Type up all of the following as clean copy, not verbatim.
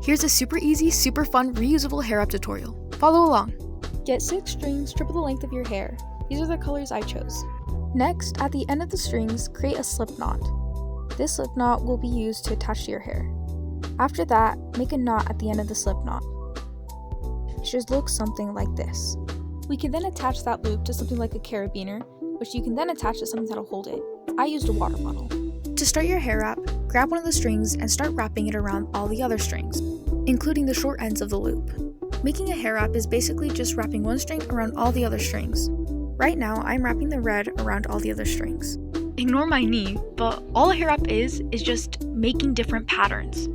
Here's a super easy, super fun, reusable hair wrap tutorial. Follow along. Get 6 strings triple the length of your hair. These are the colors I chose. Next, at the end of the strings, create a slip knot. This slip knot will be used to attach to your hair. After that, make a knot at the end of the slip knot. It should look something like this. We can then attach that loop to something like a carabiner, which you can then attach to something that'll hold it. I used a water bottle. To start your hair wrap, grab one of the strings and start wrapping it around all the other strings, including the short ends of the loop. Making a hair wrap is basically just wrapping one string around all the other strings. Right now, I'm wrapping the red around all the other strings. Ignore my knee, but all a hair wrap is just making different patterns.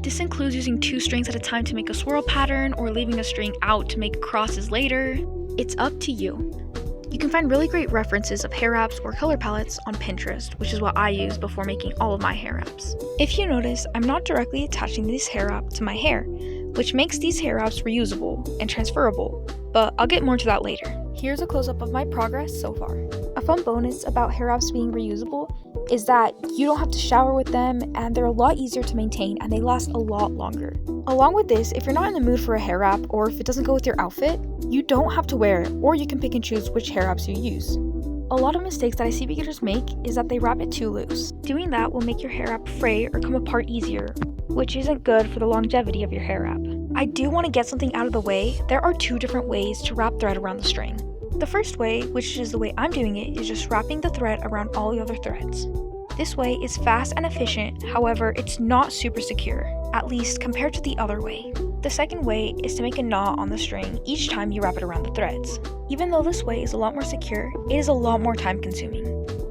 This includes using 2 strings at a time to make a swirl pattern or leaving a string out to make crosses later. It's up to you. You can find really great references of hair wraps or color palettes on Pinterest, which is what I use before making all of my hair wraps. If you notice, I'm not directly attaching this hair wrap to my hair, which makes these hair wraps reusable and transferable, but I'll get more to that later. Here's a close-up of my progress so far. A fun bonus about hair wraps being reusable is that you don't have to shower with them, and they're a lot easier to maintain and they last a lot longer. Along with this, if you're not in the mood for a hair wrap or if it doesn't go with your outfit, you don't have to wear it, or you can pick and choose which hair wraps you use. A lot of mistakes that I see beginners make is that they wrap it too loose. Doing that will make your hair wrap fray or come apart easier, which isn't good for the longevity of your hair wrap. I do want to get something out of the way. There are 2 different ways to wrap thread around the string. The first way, which is the way I'm doing it, is just wrapping the thread around all the other threads. This way is fast and efficient, however, it's not super secure, at least compared to the other way. The second way is to make a knot on the string each time you wrap it around the threads. Even though this way is a lot more secure, it is a lot more time consuming.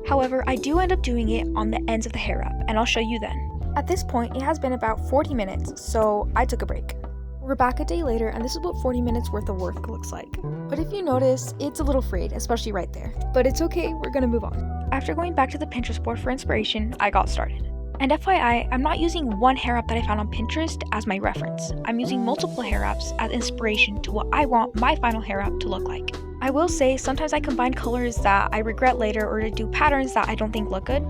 However, I do end up doing it on the ends of the hair wrap, and I'll show you then. At this point, it has been about 40 minutes, so I took a break. We're back a day later, and this is what 40 minutes worth of work looks like. But if you notice, it's a little frayed, especially right there. But it's okay, we're gonna move on. After going back to the Pinterest board for inspiration, I got started. And FYI, I'm not using one hair wrap that I found on Pinterest as my reference. I'm using multiple hair wraps as inspiration to what I want my final hair wrap to look like. I will say, sometimes I combine colors that I regret later or to do patterns that I don't think look good.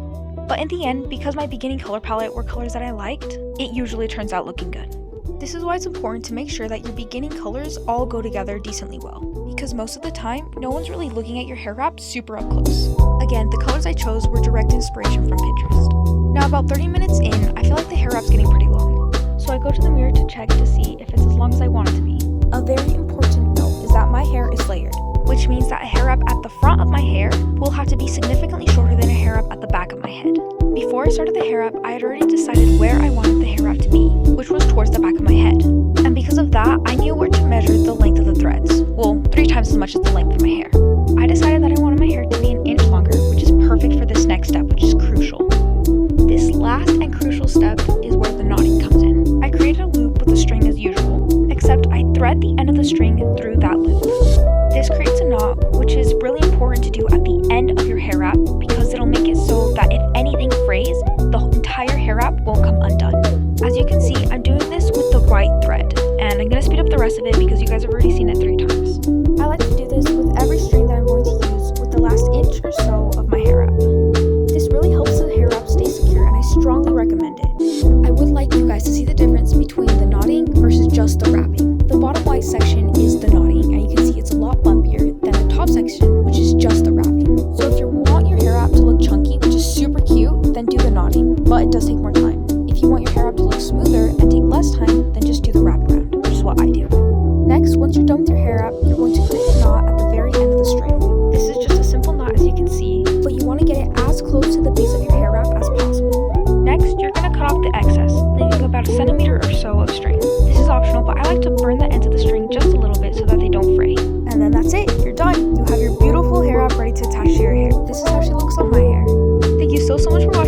But in the end, because my beginning color palette were colors that I liked, it usually turns out looking good. This is why it's important to make sure that your beginning colors all go together decently well, because most of the time, no one's really looking at your hair wrap super up close. Again, the colors I chose were direct inspiration from Pinterest. Now about 30 minutes in, I feel like the hair wrap's getting pretty long, so I go to the mirror to check to see if it's as long as I want it to be. A very important note is that my hair is layered, which means that a hair wrap at the front of my hair will have to be significantly shorter than a hair wrap at the back of my head. Before I started the hair wrap, I had already decided where I wanted the hair wrap to be, which was towards the back of my head. And because of that, I knew where to measure the length of the threads. Well, 3 times as much as the length of my hair. I decided that I wanted my hair to be an inch longer, which is perfect for this next step, which is crucial. This last and crucial step is where the knotting comes in. I created a loop with the string as usual, except I thread the end of the string through that loop. This creates a knot, which is really important to do at the end of your hair wrap because it'll make it so that if anything frays, the entire hair wrap won't come undone. As you can see, I'm doing this with the white thread, and I'm going to speed up the rest of it because you guys have already seen it 3 times. I like to do this with every string that I'm going to use with the last inch or so of my hair wrap. This really helps the hair wrap stay secure, and I strongly recommend it. I would like you guys to see the difference between the knotting versus just the wrapping. The bottom white section is the knotting, and you can see it's a lot bumpier than the top section, which is just the wrapping. So if you want your hair wrap to look chunky, which is super cute, then do the knotting, but it does take more time. If you want your hair wrap to look smoother and take less time, then just do the wraparound, which is what I do. Next, once you're done with your hair wrap, you're going to create a knot at the very end of the string. This is just a simple knot as you can see, but you want to get it as close to the base of your hair wrap as possible. Next, you're going to cut off the excess, leaving about a centimeter or so of string. This is optional, but I like to burn the ends of the string just a little bit so that they don't fray. And then that's it, you're done. You have your beautiful hair wrap ready to attach to your hair. This is how she looks on my hair. Thank you so much for watching.